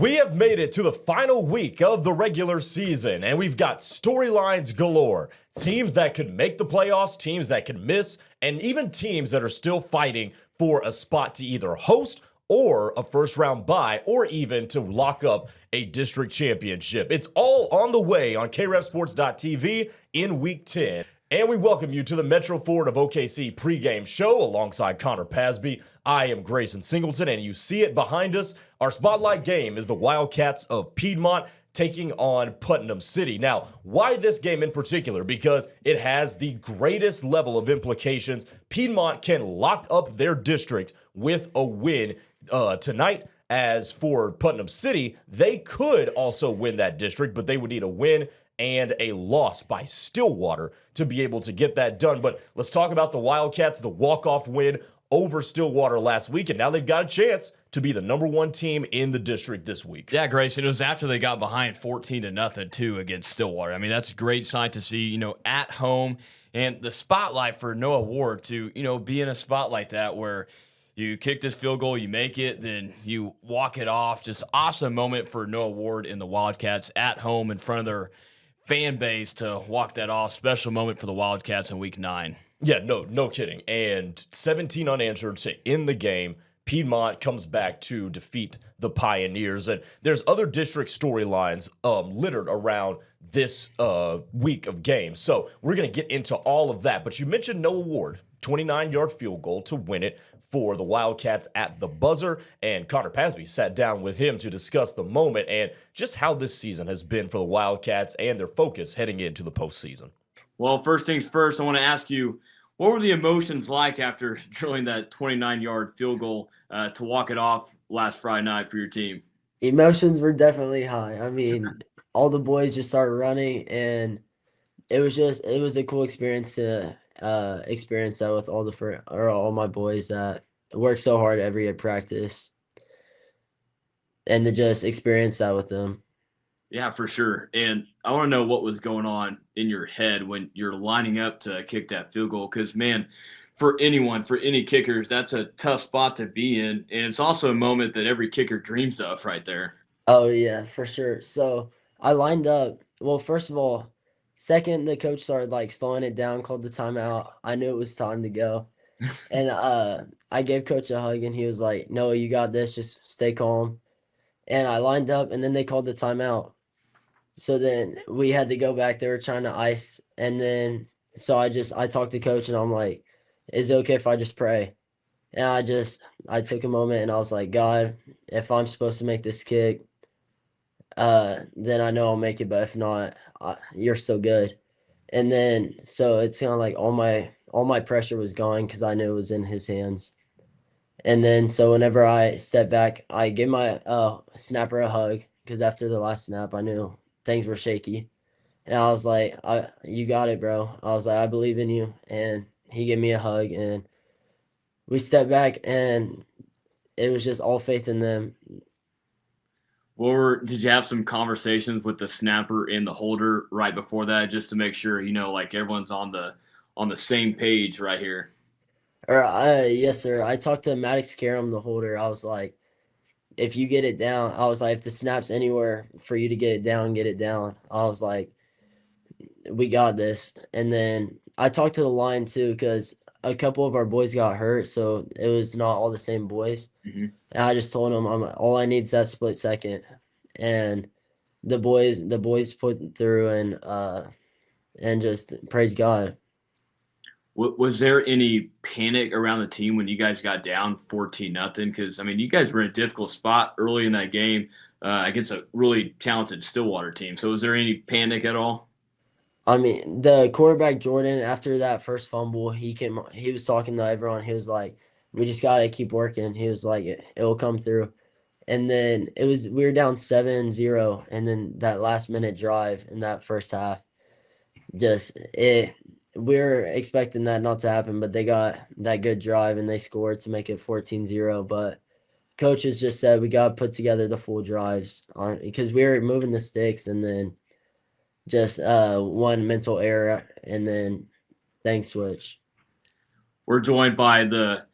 We have made it to the final week of the regular season, and we've got storylines galore. Teams that could make the playoffs, teams that could miss, and even teams that are still fighting for a spot to either host or a first round bye, or even to lock up a district championship. It's all on the way on krefsports.tv in week 10. And we welcome you to the Metro Ford of OKC pregame show alongside Connor Pasby. I am Grayson Singleton, and you see it behind us. Our spotlight game is the Wildcats of Piedmont taking on Putnam City. Now, why this game in particular? Because it has the greatest level of implications. Piedmont can lock up their district with a win tonight. As for Putnam City, they could also win that district, but they would need a win and a loss by Stillwater to be able to get that done. But let's talk about the Wildcats, the walk-off win over Stillwater last week, and now they've got a chance to be the number one team in the district this week. Yeah, Grayson, it was after they got behind 14-0 too against Stillwater. I mean, that's a great sign to see, at home, and the spotlight for Noah Ward to, be in a spot like that where you kick this field goal, you make it, then you walk it off. Just awesome moment for Noah Ward and the Wildcats at home in front of their fan base to walk that off. Special moment for the Wildcats in week 9. Yeah, no kidding. And 17 unanswered to end the game. Piedmont comes back to defeat the Pioneers. And there's other district storylines littered around this week of games. So we're going to get into all of that. But you mentioned Noah Ward, 29-yard field goal to win it for the Wildcats at the buzzer. And Connor Pasby sat down with him to discuss the moment and just how this season has been for the Wildcats and their focus heading into the postseason. Well, first things first, I want to ask you, what were the emotions like after drilling that 29-yard field goal to walk it off last Friday night for your team? Emotions were definitely high. I mean, all the boys just started running, and it was a cool experience to experience that with all my boys that work so hard every day at practice, and to just experience that with them. Yeah, for sure. And I want to know what was going on in your head when you're lining up to kick that field goal. Because, man, for any kickers, that's a tough spot to be in. And it's also a moment that every kicker dreams of right there. Oh, yeah, for sure. So I lined up. Well, first of all, second, the coach started, slowing it down, called the timeout. I knew it was time to go. And I gave Coach a hug, and he was like, "Noah, you got this. Just stay calm." And I lined up, and then they called the timeout. So then we had to go back. They were trying to ice. And then so I talked to Coach, and I'm like, "Is it okay if I just pray?" And I took a moment, and I was like, "God, if I'm supposed to make this kick, then I know I'll make it. But if not, you're so good." And then so it's kind of like all my pressure was gone because I knew it was in his hands. And then so whenever I stepped back, I gave my snapper a hug because after the last snap, I knew things were shaky. And I was like, "You got it, bro." I was like, "I believe in you." And he gave me a hug, and we stepped back, and it was just all faith in them. Or did you have some conversations with the snapper and the holder right before that, just to make sure everyone's on the same page right here? Yes, sir. I talked to Maddox Karam, the holder. I was like, "If you get it down," I was like, "if the snap's anywhere for you to get it down, get it down." I was like, "We got this." And then I talked to the line too, because a couple of our boys got hurt, so it was not all the same boys. Mm-hmm. And I just told them, all I need is that split second. And the boys put through, and just praise God. Was there any panic around the team when you guys got down 14-0? Because, you guys were in a difficult spot early in that game against a really talented Stillwater team. So was there any panic at all? The quarterback, Jordan, after that first fumble, he was talking to everyone. He was like, "We just got to keep working." He was like, it will come through. And then we were down 7-0. And then that last minute drive in that first half, we were expecting that not to happen, but they got that good drive and they scored to make it 14-0. But coaches just said we got to put together the full drives because we were moving the sticks, and then just one mental error, and then things switched. We're joined by the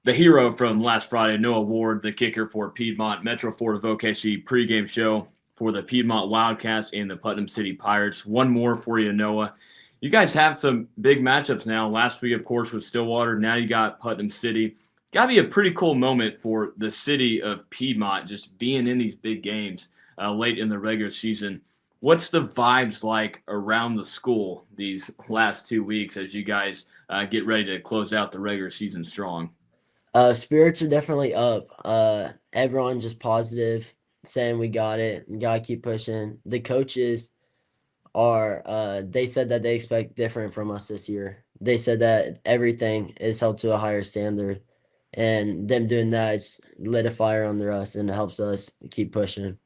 the hero from last Friday, Noah Ward, the kicker for Piedmont, Metro Ford of OKC pregame show for the Piedmont Wildcats and the Putnam City Pirates. One more for you, Noah. You guys have some big matchups now. Last week, of course, was Stillwater. Now you got Putnam City. Got to be a pretty cool moment for the city of Piedmont just being in these big games late in the regular season. What's the vibes like around the school these last 2 weeks as you guys get ready to close out the regular season strong? Spirits are definitely up. Everyone just positive, saying we got it and gotta keep pushing. The coaches they said that they expect different from us this year. They said that everything is held to a higher standard, and them doing that is lit a fire under us and it helps us keep pushing.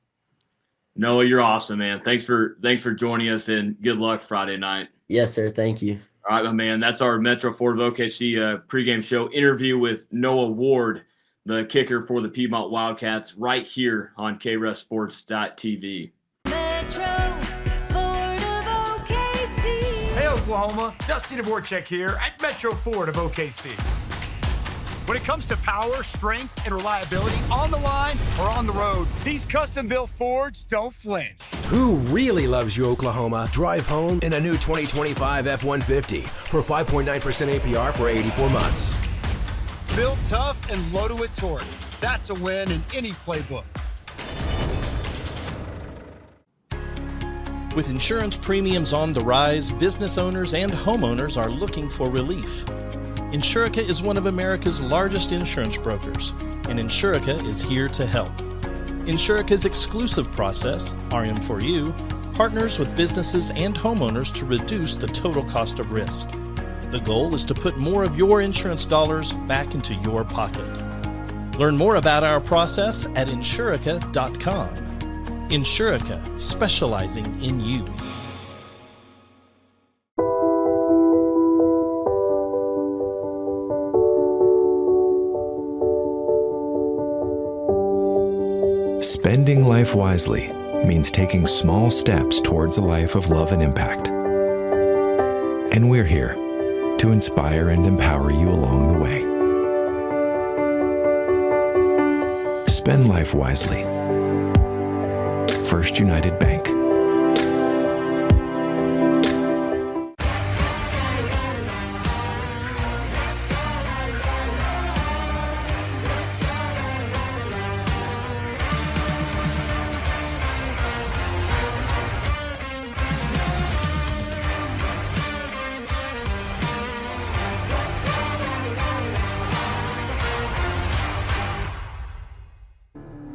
Noah, you're awesome, man. Thanks for joining us, and good luck Friday night. Yes, sir. Thank you. All right, my man. That's our Metro Ford of OKC pregame show interview with Noah Ward, the kicker for the Piedmont Wildcats, right here on krefsports.tv. Metro Ford of OKC. Hey, Oklahoma. Dusty Dvorak here at Metro Ford of OKC. When it comes to power, strength, and reliability on the line or on the road, these custom-built Fords don't flinch. Who really loves you, Oklahoma? Drive home in a new 2025 F-150 for 5.9% APR for 84 months. Built tough and loaded with torque. That's a win in any playbook. With insurance premiums on the rise, business owners and homeowners are looking for relief. Insurica is one of America's largest insurance brokers, and Insurica is here to help. Insurica's exclusive process, RM4U, partners with businesses and homeowners to reduce the total cost of risk. The goal is to put more of your insurance dollars back into your pocket. Learn more about our process at Insurica.com. Insurica, specializing in you. Spending life wisely means taking small steps towards a life of love and impact. And we're here to inspire and empower you along the way. Spend life wisely. First United Bank.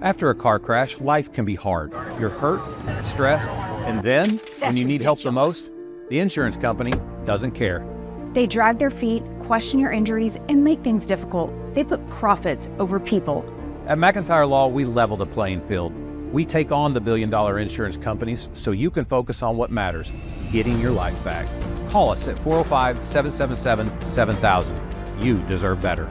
After a car crash, life can be hard. You're hurt, stressed, and then, when you need help the most, the insurance company doesn't care. They drag their feet, question your injuries, and make things difficult. They put profits over people. At McIntyre Law, we level the playing field. We take on the billion-dollar insurance companies so you can focus on what matters, getting your life back. Call us at 405-777-7000. You deserve better.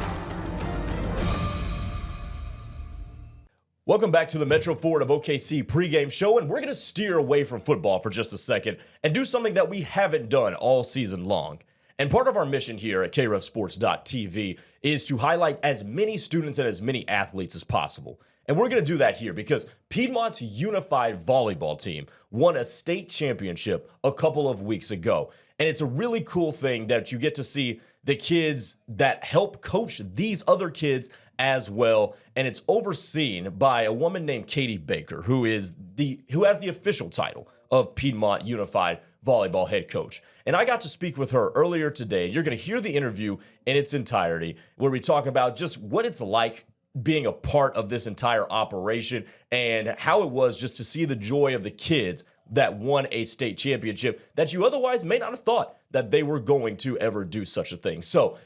Welcome back to the Metro Ford of OKC pregame show, and we're going to steer away from football for just a second and do something that we haven't done all season long. And part of our mission here at krefsports.tv is to highlight as many students and as many athletes as possible. And we're going to do that here because Piedmont's unified volleyball team won a state championship a couple of weeks ago. And it's a really cool thing that you get to see the kids that help coach these other kids as well, and it's overseen by a woman named Katie Baker, who has the official title of Piedmont Unified Volleyball head coach. And I got to speak with her earlier today. You're going to hear the interview in its entirety, where we talk about just what it's like being a part of this entire operation and how it was just to see the joy of the kids that won a state championship that you otherwise may not have thought that they were going to ever do such a thing. So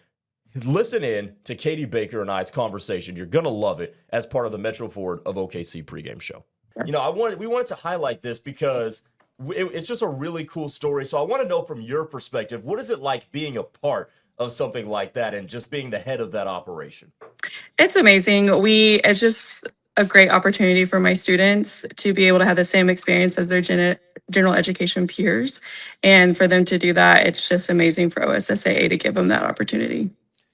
listen in to Katie Baker and I's conversation. You're going to love it as part of the Metro Ford of OKC pregame show. You know, we wanted to highlight this because it's just a really cool story. So I want to know from your perspective, what is it like being a part of something like that and just being the head of that operation? It's amazing. It's just a great opportunity for my students to be able to have the same experience as their general education peers. And for them to do that, it's just amazing for OSSAA to give them that opportunity.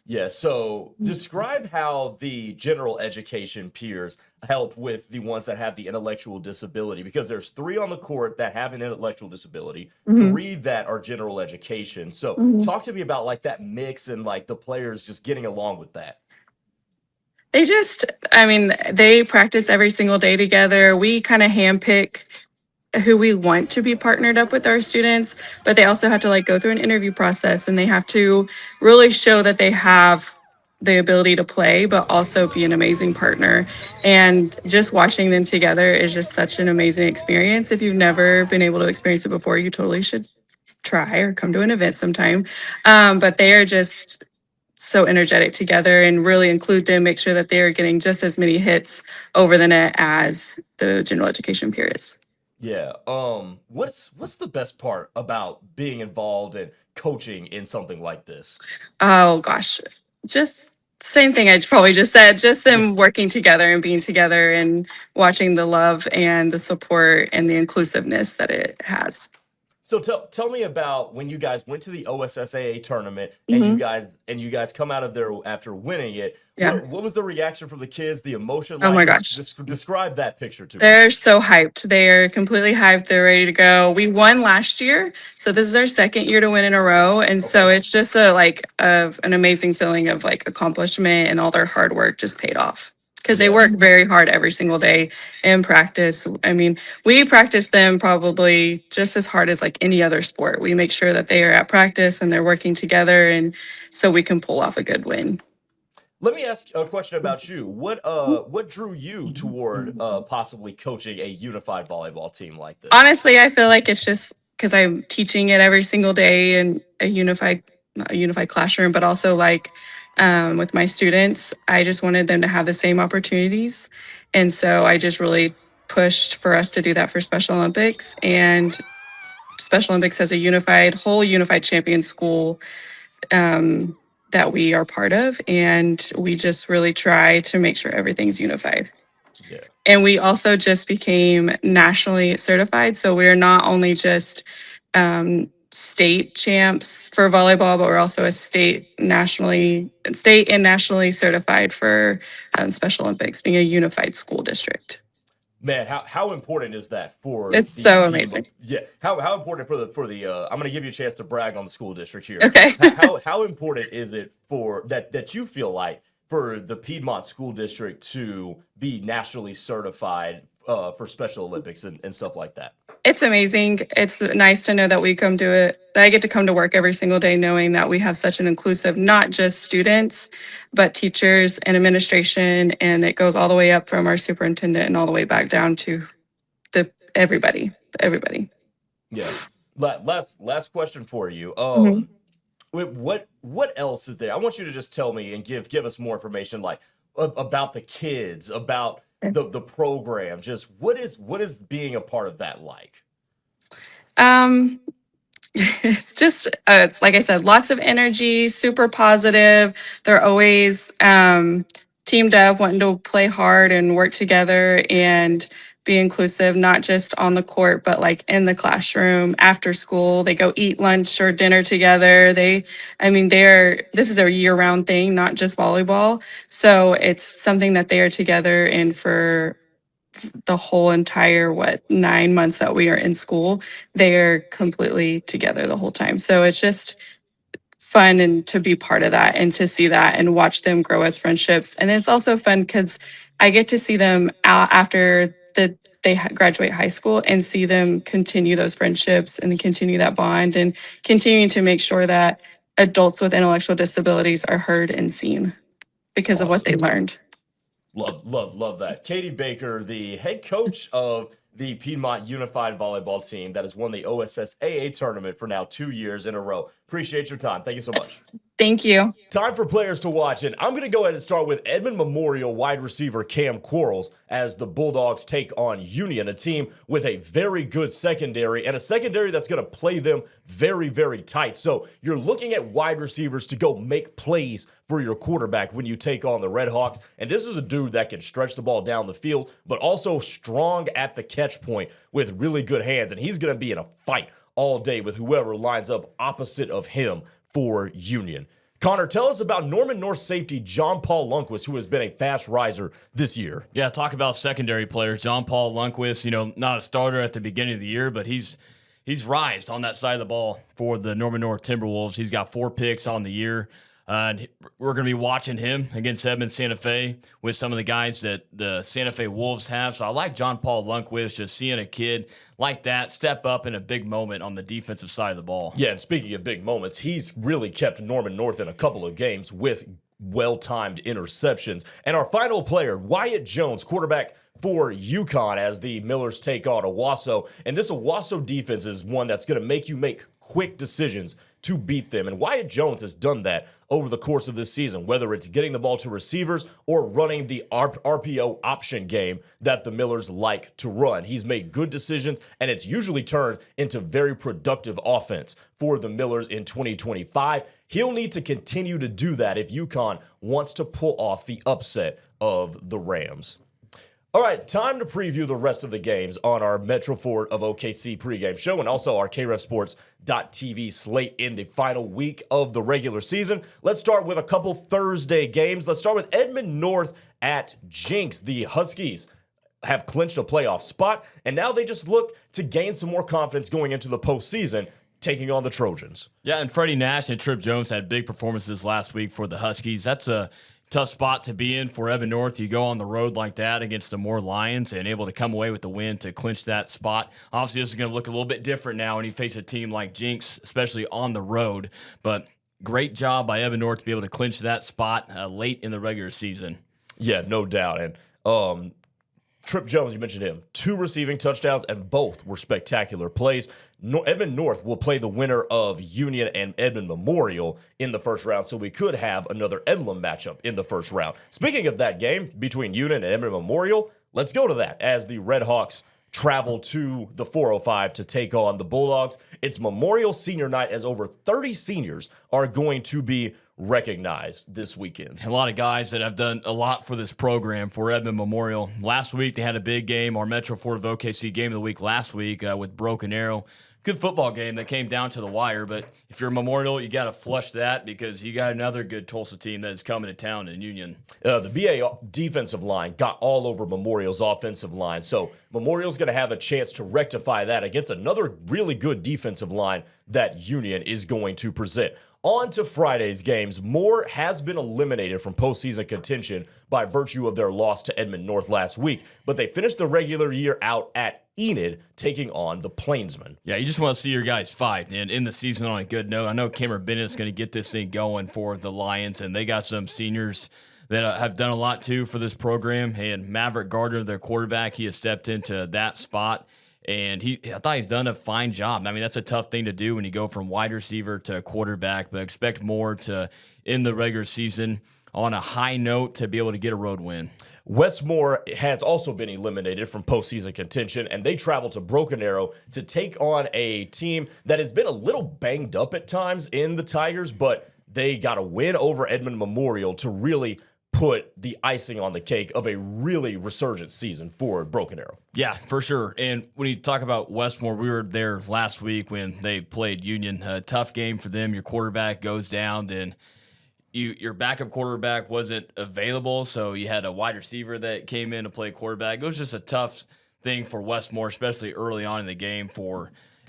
Yeah, so describe how the general education peers help with the ones that have the intellectual disability, because there's 3 on the court that have an intellectual disability, Mhm. 3 that are general education. So Mhm. talk to me about like that mix and like the players just getting along with that. They just, I mean, they practice every single day together. We kind of handpick who we want to be partnered up with our students, but they also have to like go through an interview process and they have to really show that they have the ability to play, but also be an amazing partner. And just watching them together is just such an amazing experience. If you've never been able to experience it before, you totally should try or come to an event sometime. But they are just so energetic together and really include them, make sure that they are getting just as many hits over the net as the general education periods. Yeah. What's the best part about being involved and coaching in something like this? Oh gosh, just same thing I probably just said, just them working together and being together and watching the love and the support and the inclusiveness that it has. So tell me about when you guys went to the OSSAA tournament and Mhm. you guys come out of there after winning it. Yeah. What was the reaction from the kids? The emotion? Oh Like, my gosh. describe that picture to me. They're so hyped. They're completely hyped. They're ready to go. We won last year, so this is our second year to win in a row, and so Okay. it's just a like of an amazing feeling of like accomplishment and all their hard work just paid off because they work Yes. very hard every single day in practice. I mean, we practice them probably just as hard as like any other sport. We make sure that they are at practice and they're working together, and so we can pull off a good win. Let me ask a question about you. What drew you toward possibly coaching a unified volleyball team like this? Honestly, I feel like it's just because I'm teaching it every single day in not a unified classroom, but also like with my students. I just wanted them to have the same opportunities, and so I just really pushed for us to do that for Special Olympics. And Special Olympics has a whole unified champion school that we are part of, and we just really try to make sure everything's unified. Yeah. And we also just became nationally certified. So we're not only just state champs for volleyball, but we're also a state and nationally certified for Special Olympics, being a unified school district. Man, how important is that for It's the so Piedmont- amazing. Yeah, how important for the I'm going to give you a chance to brag on the school district here. Okay. How important is it for that you feel like for the Piedmont School District to be nationally certified for Special Olympics and stuff like that? It's amazing. It's nice to know that that I get to come to work every single day knowing that we have such an inclusive, not just students, but teachers and administration. And it goes all the way up from our superintendent and all the way back down to everybody. Yeah. Last question for you. Mhm. What else is there? I want you to just tell me and give us more information, like about the kids, about the program. Just what is being a part of that like? Um, it's just, it's like I said, lots of energy, super positive. They're always teamed up, wanting to play hard and work together and be inclusive, not just on the court, but like in the classroom, after school. They go eat lunch or dinner together. This is a year round thing, not just volleyball. So it's something that they are together and for the whole entire 9 months that we are in school, they're completely together the whole time. So it's just fun and to be part of that and to see that and watch them grow as friendships. And it's also fun because I get to see them out after they graduate high school and see them continue those friendships and continue that bond and continuing to make sure that adults with intellectual disabilities are heard and seen because of what they learned. Love that. Katie Baker, the head coach of the Piedmont Unified Volleyball team that has won the OSSAA tournament for now 2 years in a row. Appreciate your time. Thank you so much. Thank you. Time for players to watch, and I'm going to go ahead and start with Edmond Memorial wide receiver Cam Quarles as the Bulldogs take on Union, a team with a very good secondary and a secondary that's going to play them very, very tight. So you're looking at wide receivers to go make plays for your quarterback when you take on the Red Hawks, and this is a dude that can stretch the ball down the field, but also strong at the catch point with really good hands, and he's going to be in a fight all day with whoever lines up opposite of him for Union. Connor, tell us about Norman North safety John Paul Lundquist, who has been a fast riser this year. Yeah, talk about secondary players. John Paul Lundquist, not a starter at the beginning of the year, but he's rised on that side of the ball for the Norman North Timberwolves. He's got 4 picks on the year. And we're going to be watching him against Edmond Santa Fe with some of the guys that the Santa Fe Wolves have. So I like John Paul Lundquist, just seeing a kid like that step up in a big moment on the defensive side of the ball. Yeah, and speaking of big moments, he's really kept Norman North in a couple of games with well-timed interceptions. And our final player, Wyatt Jones, quarterback for UConn, as the Millers take on Owasso. And this Owasso defense is one that's going to make you make quick decisions to beat them. And Wyatt Jones has done that over the course of this season, whether it's getting the ball to receivers or running the RPO option game that the Millers like to run. He's made good decisions, and it's usually turned into very productive offense for the Millers in 2025. He'll need to continue to do that if UConn wants to pull off the upset of the Rams. All right, time to preview the rest of the games on our Metro Ford of OKC pregame show and also our KREFSports.tv slate in the final week of the regular season. Let's start with a couple Thursday games. Let's start with Edmond North at Jinx. The Huskies have clinched a playoff spot, and now they just look to gain some more confidence going into the postseason, taking on the Trojans. Yeah, and Freddie Nash and Trip Jones had big performances last week for the Huskies. That's a tough spot to be in for Edmond North. You go on the road like that against the Moore Lions and able to come away with the win to clinch that spot. Obviously, this is going to look a little bit different now when you face a team like Jinx, especially on the road. But great job by Edmond North to be able to clinch that spot late in the regular season. Yeah, no doubt. And Trip Jones, you mentioned him, 2 receiving touchdowns, and both were spectacular plays. Edmond North will play the winner of Union and Edmond Memorial in the first round, so we could have another Edlum matchup in the first round. Speaking of that game between Union and Edmond Memorial, let's go to that as the Red Hawks travel to the 405 to take on the Bulldogs. It's Memorial Senior Night, as over 30 seniors are going to be recognized this weekend. A lot of guys that have done a lot for this program for Edmond Memorial. Last week they had a big game, our Metro Ford of OKC game of the week last week with Broken Arrow. Good football game that came down to the wire, but if you're Memorial, you got to flush that because you got another good Tulsa team that is coming to town in Union. The BA defensive line got all over Memorial's offensive line, so Memorial's going to have a chance to rectify that against another really good defensive line that Union is going to present. On to Friday's games. Moore has been eliminated from postseason contention by virtue of their loss to Edmond North last week, but they finished the regular year out at Enid, taking on the Plainsmen. Yeah, you just want to see your guys fight and end the season on a good note. I know Cameron Bennett's going to get this thing going for the Lions, and they got some seniors that have done a lot too for this program. And Maverick Gardner, their quarterback, he has stepped into that spot. And I thought he's done a fine job. I mean, that's a tough thing to do when you go from wide receiver to quarterback, but expect more to end the regular season on a high note to be able to get a road win. Westmore has also been eliminated from postseason contention, and they travel to Broken Arrow to take on a team that has been a little banged up at times in the Tigers, but they got a win over Edmond Memorial to really put the icing on the cake of a really resurgent season for Broken Arrow. Yeah, for sure. And when you talk about Westmore, we were there last week when they played Union. A tough game for them. Your quarterback goes down, then your backup quarterback wasn't available, so you had a wide receiver that came in to play quarterback. It was just a tough thing for Westmore, especially early on in the game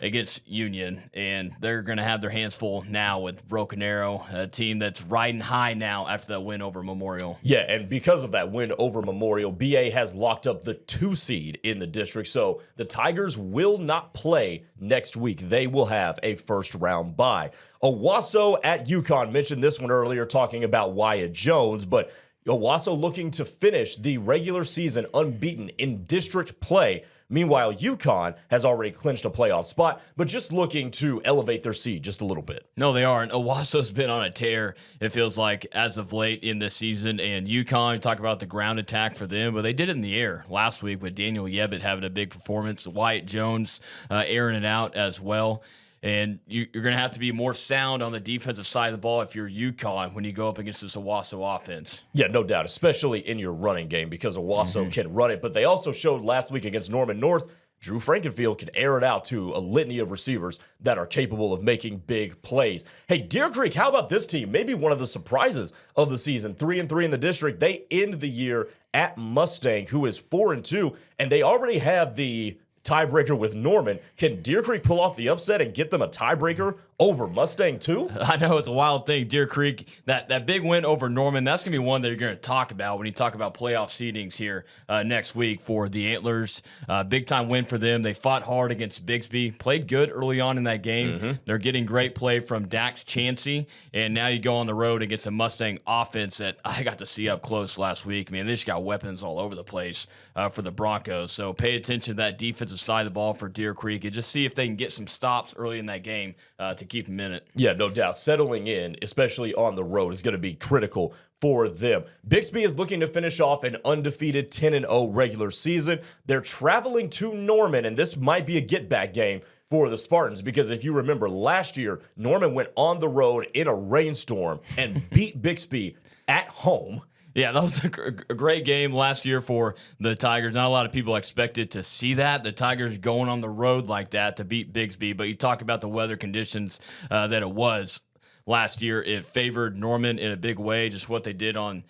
against Union, and they're going to have their hands full now with Broken Arrow, a team that's riding high now after that win over Memorial. Yeah, and because of that win over Memorial, BA has locked up the 2 seed in the district, so the Tigers will not play next week. They will have a first-round bye. Owasso at UConn, mentioned this one earlier talking about Wyatt Jones, but Owasso looking to finish the regular season unbeaten in district play. Meanwhile, UConn has already clinched a playoff spot, but just looking to elevate their seed just a little bit. No, they aren't. Owasso's been on a tear, it feels like, as of late in this season. And UConn, talk about the ground attack for them, but they did it in the air last week with Daniel Yebbett having a big performance, Wyatt Jones airing it out as well. And you're going to have to be more sound on the defensive side of the ball if you're UConn when you go up against this Owasso offense. Yeah, no doubt, especially in your running game because Owasso can run it. But they also showed last week against Norman North Drew Frankenfield can air it out to a litany of receivers that are capable of making big plays. Hey, Deer Creek, how about this team? Maybe one of the surprises of the season. 3-3 in the district. They end the year at Mustang, who is 4-2, and they already have the tiebreaker with Norman. Can Deer Creek pull off the upset and get them a tiebreaker over Mustang too? I know it's a wild thing. Deer Creek, that big win over Norman, that's going to be one that you're going to talk about when you talk about playoff seedings here next week for the Antlers. Big time win for them. They fought hard against Bixby, played good early on in that game. They're getting great play from Dax Chansey, and now you go on the road against a Mustang offense that I got to see up close last week. Man, they just got weapons all over the place for the Broncos. So pay attention to that defensive side of the ball for Deer Creek and just see if they can get some stops early in that game to keep them in it. Yeah, no doubt. Settling in, especially on the road, is going to be critical for them. Bixby is looking to finish off an undefeated 10-0 regular season. They're traveling to Norman, and this might be a get-back game for the Spartans because if you remember last year, Norman went on the road in a rainstorm and beat Bixby at home. Yeah, that was a great game last year for the Tigers. Not a lot of people expected to see that. The Tigers going on the road like that to beat Bixby. But you talk about the weather conditions that it was last year. It favored Norman in a big way, just what they did on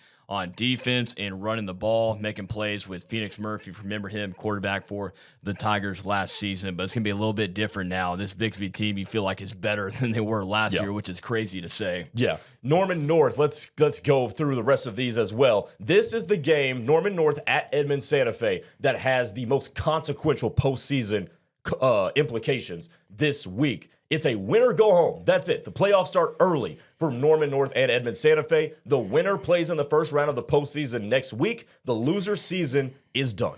defense and running the ball, making plays with Phoenix Murphy. If you remember him, quarterback for the Tigers last season. But it's going to be a little bit different now. This Bixby team, you feel like is better than they were last year, which is crazy to say. Yeah. Norman North, let's go through the rest of these as well. This is the game, Norman North at Edmond Santa Fe, that has the most consequential postseason implications this week. It's a winner go home. That's it. The playoffs start early for Norman North and Edmond Santa Fe. The winner plays in the first round of the postseason next week. The loser season is done.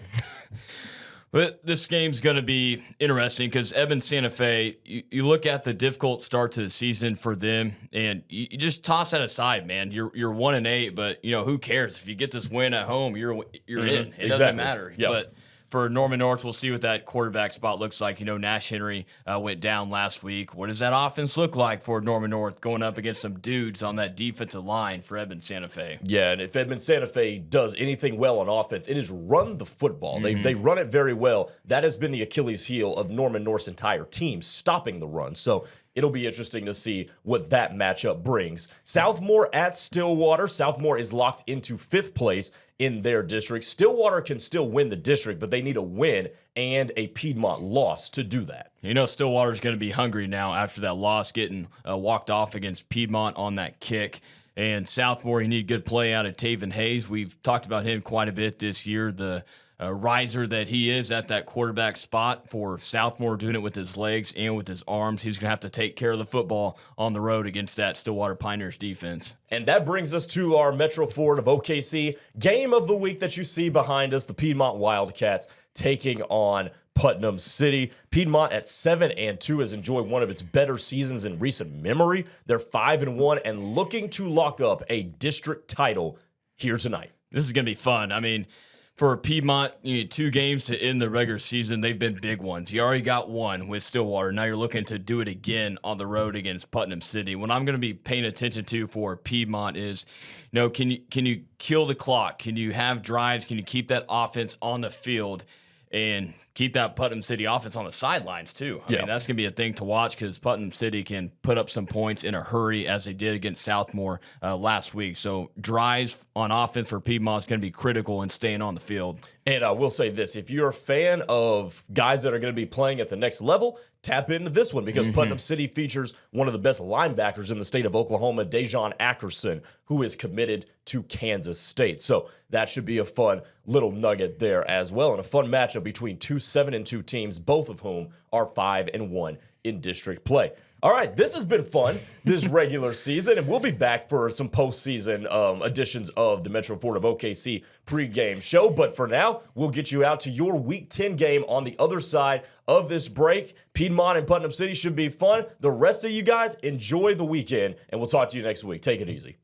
But this game's going to be interesting because Edmond Santa Fe, you look at the difficult start to the season for them, and you just toss that aside, man. You're 1-8, but who cares if you get this win at home? You're in. It doesn't matter. Yep. But for Norman North, we'll see what that quarterback spot looks like. Nash Henry went down last week. What does that offense look like for Norman North going up against some dudes on that defensive line for Edmond Santa Fe? Yeah, and if Edmond Santa Fe does anything well on offense, it is run the football. They run it very well. That has been the Achilles heel of Norman North's entire team, stopping the run. So it'll be interesting to see what that matchup brings. Southmore at Stillwater. Southmore is locked into 5th place in their district. Stillwater can still win the district, but they need a win and a Piedmont loss to do that. Stillwater's going to be hungry now after that loss, getting walked off against Piedmont on that kick. And Southmore, you need good play out of Taven Hayes. We've talked about him quite a bit this year. The riser that he is at that quarterback spot for Southmore, doing it with his legs and with his arms. He's going to have to take care of the football on the road against that Stillwater Pioneers defense. And that brings us to our Metro Ford of OKC game of the week that you see behind us, the Piedmont Wildcats taking on Putnam City. Piedmont at 7-2 has enjoyed one of its better seasons in recent memory. They're 5-1 and looking to lock up a district title here tonight. This is going to be fun. I mean, for Piedmont, 2 games to end the regular season. They've been big ones. You already got one with Stillwater. Now you're looking to do it again on the road against Putnam City. What I'm going to be paying attention to for Piedmont is, can you kill the clock? Can you have drives? Can you keep that offense on the field and keep that Putnam City offense on the sidelines too? I mean, that's going to be a thing to watch because Putnam City can put up some points in a hurry as they did against Southmore last week. So drives on offense for Piedmont is going to be critical in staying on the field. And I will say this, if you're a fan of guys that are going to be playing at the next level, tap into this one because Putnam City features one of the best linebackers in the state of Oklahoma, Dejon Ackerson, who is committed to Kansas State. So that should be a fun little nugget there as well, and a fun matchup between 2 7-2 teams, both of whom are 5-1 in district play. All right, this has been fun this regular season, and we'll be back for some postseason editions of the Metro Ford of OKC pregame show. But for now, we'll get you out to your Week 10 game on the other side of this break. Piedmont and Putnam City should be fun. The rest of you guys, enjoy the weekend, and we'll talk to you next week. Take it easy.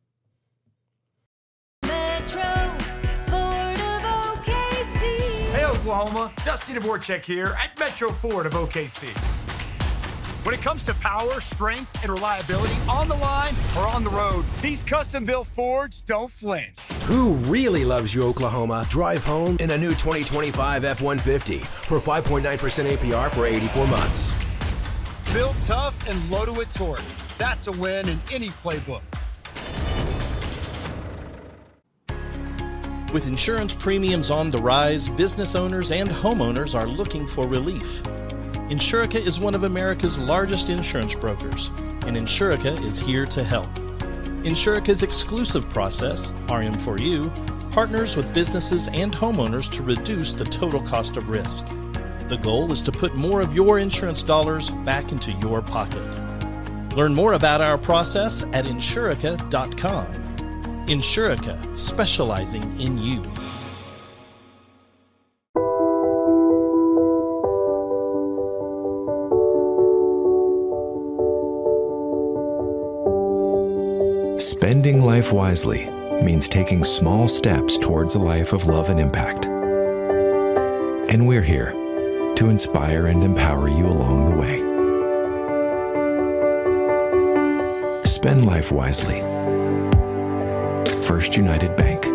Metro Ford of OKC. Hey, Oklahoma. Dusty Dvorak here at Metro Ford of OKC. When it comes to power, strength, and reliability on the line or on the road, these custom-built Fords don't flinch. Who really loves you, Oklahoma? Drive home in a new 2025 F-150 for 5.9% APR for 84 months. Built tough and loaded with torque. That's a win in any playbook. With insurance premiums on the rise, business owners and homeowners are looking for relief. Insurica is one of America's largest insurance brokers, and Insurica is here to help. Insurica's exclusive process, RM4U, partners with businesses and homeowners to reduce the total cost of risk. The goal is to put more of your insurance dollars back into your pocket. Learn more about our process at insurica.com. Insurica, specializing in you. Spending life wisely means taking small steps towards a life of love and impact. And we're here to inspire and empower you along the way. Spend life wisely. First United Bank.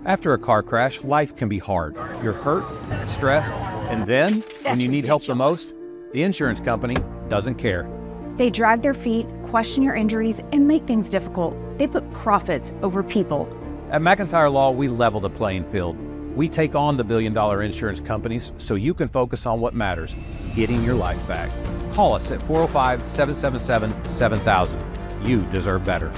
After a car crash, life can be hard. You're hurt, stressed, and then, when you need help the most, the insurance company doesn't care. They drag their feet, question your injuries, and make things difficult. They put profits over people. At McIntyre Law, we level the playing field. We take on the billion-dollar insurance companies so you can focus on what matters, getting your life back. Call us at 405-777-7000. You deserve better.